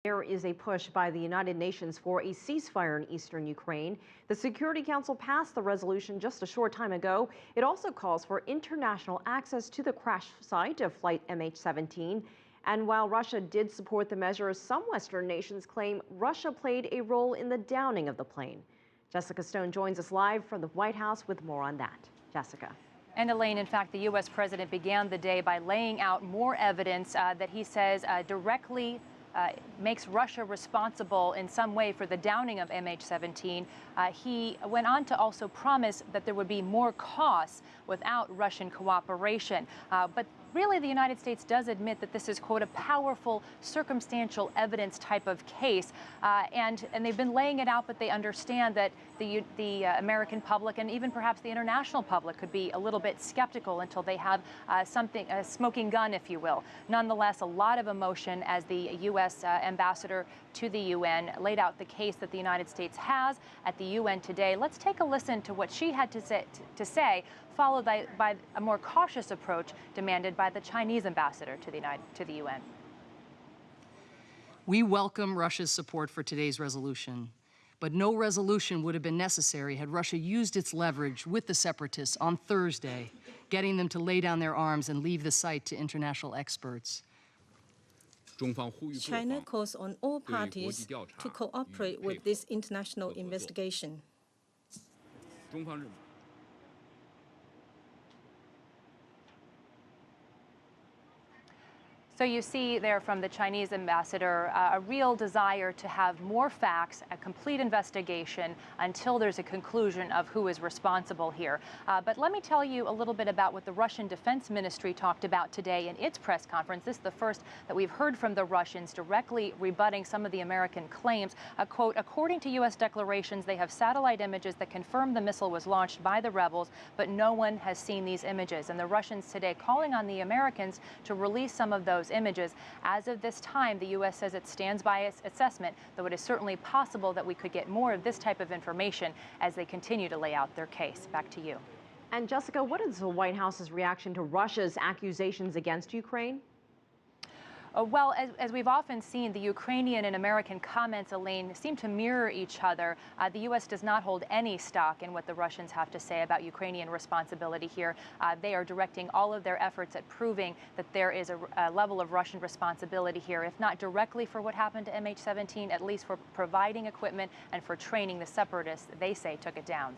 There is a push by the United Nations for a ceasefire in eastern Ukraine. The Security Council passed the resolution just a short time ago. It also calls for international access to the crash site of Flight MH17. And while Russia did support the measure, some Western nations claim Russia played a role in the downing of the plane. Jessica Stone joins us live from the White House with more on that. Jessica. And Elaine, in fact, the U.S. president began the day by laying out more evidence that he says directly makes Russia responsible in some way for the downing of MH17. He went on to also promise that there would be more costs without Russian cooperation. But really, the United States does admit that this is, quote, a powerful circumstantial evidence type of case. And they've been laying it out, but they understand that the American public and even perhaps the international public could be a little bit skeptical until they have something, a smoking gun, if you will. Nonetheless, a lot of emotion as the U.S. ambassador to the UN laid out the case that the United States has at the UN today. Let's take a listen to what she had to say, followed by a more cautious approach demanded by the Chinese ambassador to the UN. We welcome Russia's support for today's resolution, but no resolution would have been necessary had Russia used its leverage with the separatists on Thursday, getting them to lay down their arms and leave the site to international experts. China calls on all parties to cooperate with this international investigation. So you see there from the Chinese ambassador a real desire to have more facts, a complete investigation until there's a conclusion of who is responsible here. But let me tell you a little bit about what the Russian Defense Ministry talked about today in its press conference. This is the first that we've heard from the Russians directly rebutting some of the American claims. Quote, according to U.S. declarations, they have satellite images that confirm the missile was launched by the rebels, but no one has seen these images. And the Russians today calling on the Americans to release some of those images. As of this time, the U.S. says it stands by its assessment, though it is certainly possible that we could get more of this type of information as they continue to lay out their case. Back to you. And Jessica, what is the White House's reaction to Russia's accusations against Ukraine? Well, as we've often seen, the Ukrainian and American comments, Elaine, seem to mirror each other. The U.S. does not hold any stock in what the Russians have to say about Ukrainian responsibility here. They are directing all of their efforts at proving that there is a level of Russian responsibility here, if not directly for what happened to MH17, at least for providing equipment and for training the separatists they say took it down.